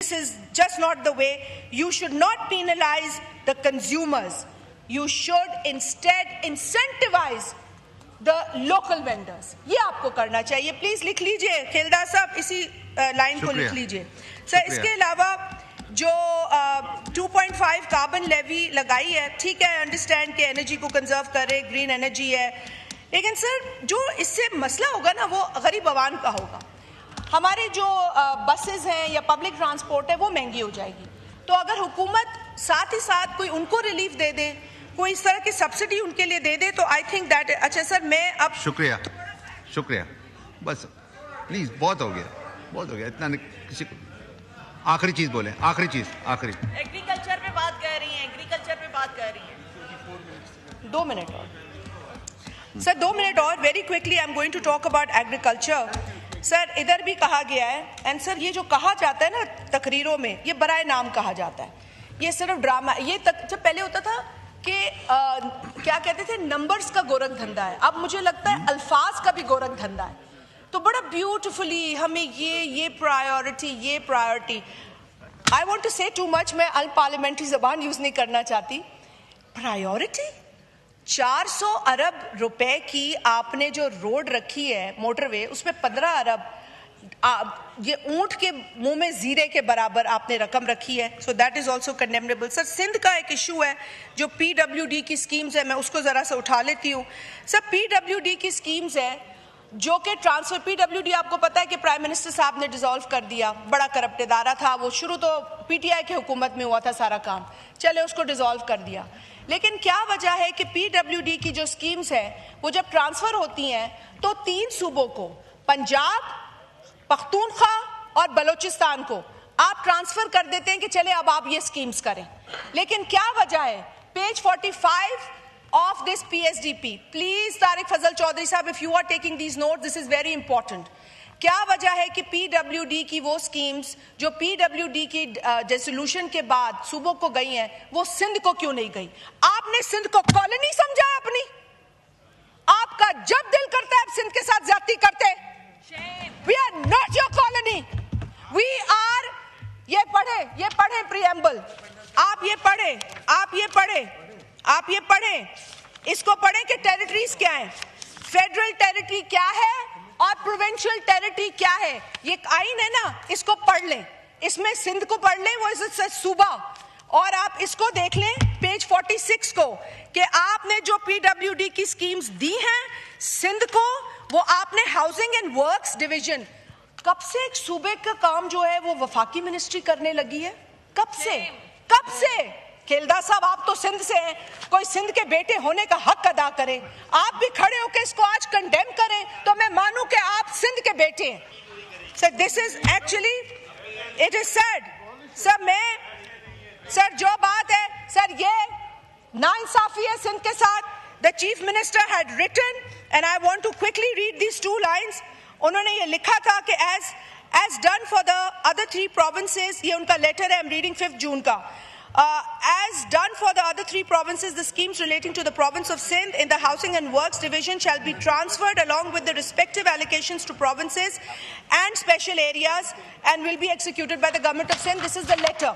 This is just not the way. You should not penalize the consumers. You should instead incentivize the local vendors. ये आपको करना चाहिए. Please लिख लीजिए खेलदार साहब, इसी लाइन को लिख लीजिए. सर इसके अलावा जो 2.5 कार्बन लेवी लगाई है, ठीक है, अंडरस्टैंड कि एनर्जी को कंजर्व करे, ग्रीन एनर्जी है, लेकिन सर जो इससे मसला होगा ना वो गरीब आवाम का होगा. हमारे जो बसेस हैं या पब्लिक ट्रांसपोर्ट है वो महंगी हो जाएगी. तो अगर हुकूमत साथ ही साथ कोई उनको रिलीफ दे दे, कोई इस तरह की सब्सिडी उनके लिए दे दे, तो आई थिंक दैट. अच्छा सर मैं अब शुक्रिया बस प्लीज, बहुत हो गया इतना. किसी आखिरी चीज बोले, आखिरी एग्रीकल्चर पे बात कर रही हैं. 2 मिनट और सर, 2 मिनट और. Very quickly I am going to talk about agriculture. Sir इधर भी कहा गया है, एंड सर ये जो कहा जाता है ना तकरीरों में, ये बराए नाम कहा जाता है. ये सिर्फ ड्रामा. ये जब पहले होता था कि क्या कहते थे, नंबर्स का गोरख धंधा है. अब मुझे लगता है अल्फाज का भी गोरख धंधा है. तो बड़ा ब्यूटिफुली हमें ये प्रायोरिटी. आई वॉन्ट टू से टू मच. मैं अनपार्लियामेंट्री जबान यूज नहीं करना चाहती. प्रायोरिटी 400 अरब रुपए की आपने जो रोड रखी है मोटरवे, उसमें 15 अरब ये ऊंट के मुंह में जीरे के बराबर आपने रकम रखी है. So that is also condemnable. Sir Sindh का एक इशू है जो PWD की स्कीम्स है, मैं उसको जरा सा उठा लेती हूँ. सर PWD की स्कीम्स है जो कि ट्रांसफर, PWD आपको पता है कि प्राइम मिनिस्टर साहब ने डिसॉल्व कर दिया. बड़ा करप्ट इदारा था वो, शुरू तो PTI की हुकूमत में हुआ था सारा काम, चले उसको डिसॉल्व कर दिया. लेकिन क्या वजह है कि PWD की जो स्कीम्स है वो जब ट्रांसफर होती हैं तो 3 सूबों को, पंजाब, पख्तूनख्वा और बलोचिस्तान को आप ट्रांसफर कर देते हैं कि चले अब आप ये स्कीम्स करें. लेकिन क्या वजह है? Page 45 of this PSDP. Please Tariq Fazal Chaudhary साहब, if you are taking these notes, this is very important. क्या वजह है कि PWD की वो स्कीम्स जो PWD की डिसोल्यूशन के बाद सूबों को गई हैं, वो सिंध को क्यों नहीं गई? आपने सिंध को कॉलोनी समझा है अपनी? आपका जब दिल करता है आप सिंध के साथ ज्यादती करते. We are not your colony. We are. ये पढ़े प्रीएम्बल. आप ये पढ़ें, इसको पढ़ें कि टेरिटरीज क्या हैं, फेडरल टेरिटरी क्या है और प्रोविंशियल टेरिटरी क्या है. ये आइन है ना, इसको पढ़ लें. इसमें सिंध को पढ़ लें, वो इस सूबा. और आप इसको देख लें पेज 46 को कि आपने जो PWD की स्कीम्स दी हैं सिंध को, वो आपने हाउसिंग एंड वर्क्स डिवीजन. कब से एक सूबे का काम जो है वो वफाकी मिनिस्ट्री करने लगी है? कब से? खेलदार साहब आप तो सिंध से हैं, कोई सिंध के बेटे होने का हक अदा करे. आप भी खड़े होकर इसको आज कंडेम करें तो मैं मानूं कि आप सिंध के बेटे हैं. Sir this is actually, it is sad. Sir जो बात है सर, ये नाइंसाफी है सिंध के साथ. The chief minister had written, and I want to quickly read these 2 lines. उन्होंने ये लिखा था कि as done for the other 3 provinces, ये उनका लेटर है, आई एम रीडिंग 5 जून का. As done for the other 3 provinces, the schemes relating to the province of Sindh in the Housing and Works Division shall be transferred along with the respective allocations to provinces and special areas and will be executed by the government of Sindh. This is the letter.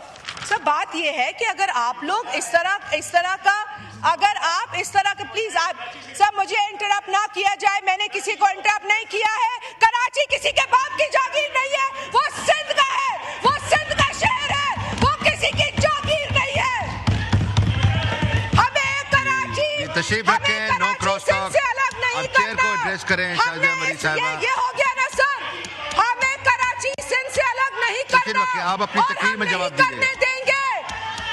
So, बात ये है कि अगर आप लोग इस तरह का प्लीज आप सब, मुझे इंटरप्ट ना किया जाए. मैंने किसी को इंटरप्ट नहीं किया है. कराची किसी के बाप की जागीर नहीं है, वो सिंध का है, वो सिंध का शहर है, वो किसी की जागीर नहीं है. हमें कराची तशरीफ रखें, नो क्रॉस टॉक. अब चेयर को एड्रेस करें शाजिया मरीज साहबा. ये हो गया ना सर, हमें कराची सिंध से अलग नहीं करना. आप अपनी तकरीर में जवाब दीजिए. देंगे.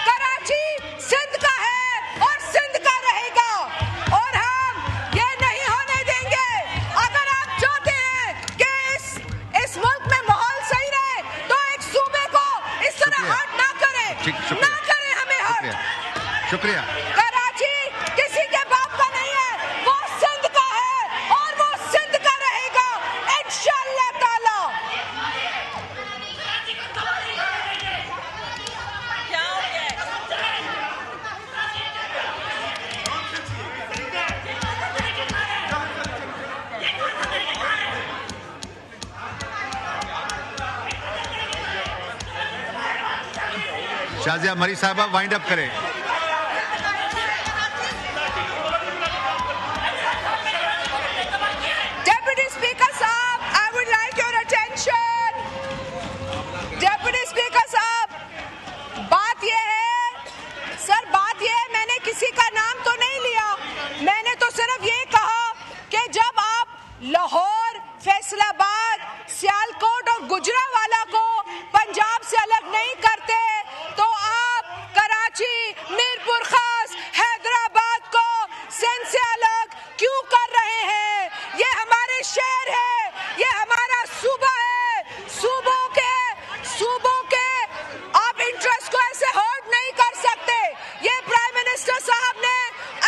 कराची सिंध का है और सिंध का रहेगा और हम ये नहीं होने देंगे. अगर आप चाहते हैं कि इस मुल्क में माहौल सही रहे तो एक सूबे को इस तरह हर्ट ना करें हमें हर्ट. शुक्रिया. कराची किसी के बाप का नहीं है, वो सिंध का है और वो सिंध का रहेगा इंशाअल्लाह ताला. शाजिया मरी साहबा वाइंड अप करें। डेप्यूटी स्पीकर साहब, I would like your attention. Deputy speaker साहब, बात यह है सर, बात यह है, मैंने किसी का नाम तो नहीं लिया, मैंने तो सिर्फ ये कहा कि जब आप लाहौर, फैसलाबाद, सियालकोट और गुजरांवाला को पंजाब से अलग नहीं करते तो आप कराची, मीरपुर खास, हैदराबाद को सिंध से अलग क्यों कर रहे हैं? ये हमारे शहर है, ये हमारा सूबा है, सूबों के आप इंटरेस्ट को ऐसे हर्ट नहीं कर सकते। ये प्राइम मिनिस्टर साहब ने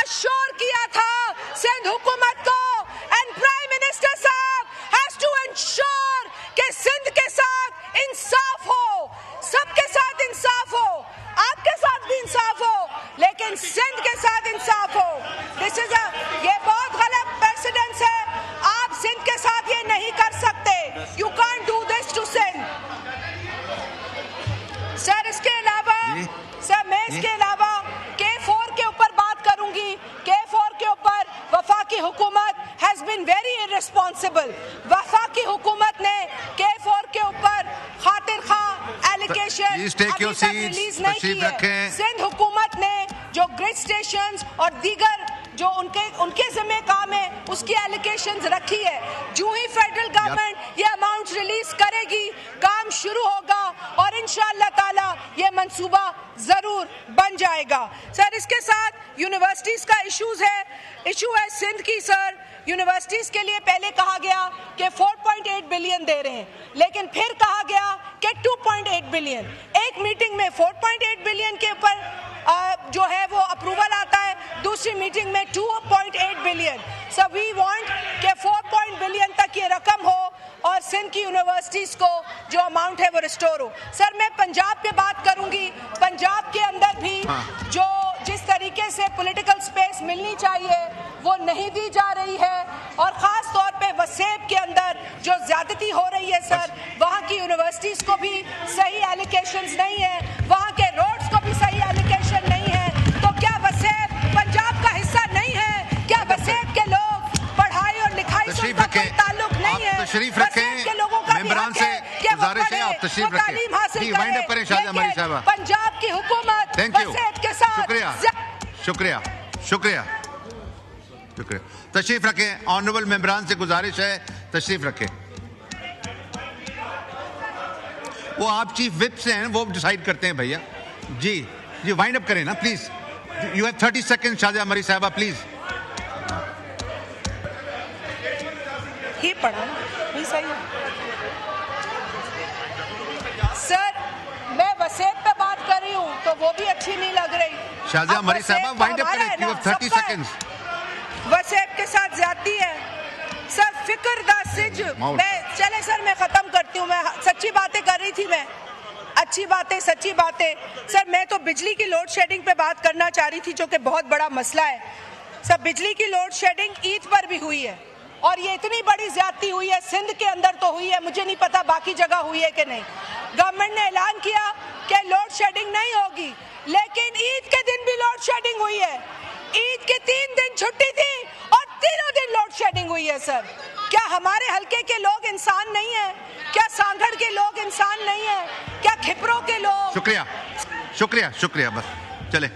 अश्योर किया था सिंध हुकूमत को, एंड प्राइम मिनिस्टर साहब हैज टू इंश्योर कि सिंध के साथ इंसाफ हो, सबके साथ इंसाफ हो, आपके साथ भी इंसाफ हो, लेकिन सिंध के साथ इंसाफ हो। दिस इज ये बहुत गलत प्रेसिडेंस है, आप सिंध के साथ ये नहीं कर सकते। You can't do this to Sindh. Sir इसके अलावा सर मैं इसके अलावा K4 के ऊपर बात करूंगी। K4 के ऊपर वफाकी हुकूमत हैज बीन वेरी इररिस्पॉन्सिबल। वफाकी हुकूमत ने K4 के ऊपर खातिर खा एलिगेशन रिलीज नहीं की है। सिंध हुकूमत ने जो ग्रिड स्टेशंस और दीगर जो उनके जिम्मे काम है उसकी एलिगेशंस रखी है। जो ही फेडरल गवर्नमेंट ये अमाउंट रिलीज करेगी, काम शुरू होगा और इंशाअल्लाह ताला ये मंसूबा जरूर बन जाएगा। सर इसके साथ यूनिवर्सिटीज का इशू है सिंध की। सर यूनिवर्सिटीज के लिए पहले कहा गया कि 4.8 बिलियन दे रहे हैं, लेकिन फिर कहा गया कि 2.8 बिलियन। एक मीटिंग में 4.8 बिलियन के ऊपर जो है वो अप्रूवल आता है, दूसरी मीटिंग में 2.8 बिलियन। सो वी वांट कि 4 बिलियन तक ये रकम हो और सिंध की यूनिवर्सिटीज को जो अमाउंट है वो रिस्टोर हो। सर मैं पंजाब पे बात करूंगी। पंजाब के अंदर भी जो जिस तरीके से पॉलिटिकल स्पेस मिलनी चाहिए वो नहीं दी जा रही है, और खास तौर पे वसेब के अंदर जो ज्यादती हो रही है सर, वहाँ की यूनिवर्सिटीज को भी सही एलोकेशंस नहीं है, वहाँ के रोड्स को भी सही एलोकेशन नहीं है। तो क्या वसेब पंजाब का हिस्सा नहीं है? क्या वसेब के लोग पढ़ाई और लिखाई से उनका कोई ताल्लुक नहीं है? तशरीफ रखें, मेंबरान से गुजारिश है आप तशरीफ तालीम हासिल करें। पंजाब की हुकूमत वसेब के साथ शुक्रिया। तशरीफ रखें, ऑनरेबल मेंबरान से गुजारिश है तशरीफ रखें। वो आप चीफ विप से हैं, वो डिसाइड करते हैं भैया। जी वाइंड अप करें ना please. You have 30 second Shazia मरी साहबा प्लीज। ही पढ़ा ही सही। सर मैं वसेब पे बात कर रही हूँ तो वो भी अच्छी नहीं लग रही। शाजिया मरी साहबा वाइंड अप करें, यू हैव 30 सेकंड्स। वसेब के साथ ज्यादती है सर। फिक्र दा सिज मैं चले सर मैं खत्म करती हूँ। मैं सच्ची बातें कर रही थी, मैं अच्छी बातें सच्ची बातें। सर मैं तो बिजली की लोड शेडिंग पे बात करना चाह रही थी, जो कि बहुत बड़ा मसला है। सर बिजली की लोड शेडिंग ईद पर भी हुई है, और ये इतनी बड़ी ज्यादती हुई है, सिंध के अंदर तो हुई है, मुझे नहीं पता बाकी जगह हुई है कि नहीं। गवर्नमेंट ने ऐलान किया कि लोड शेडिंग नहीं होगी, लेकिन ईद के दिन भी लोड शेडिंग हुई है। ईद के 3 दिन छुट्टी थी और तीनों दिन लोड शेडिंग हुई है। सर क्या हमारे हलके के लोग इंसान नहीं है? क्या सांगड़ के लोग इंसान नहीं है? क्या खिपरों के लोग? शुक्रिया बस चले।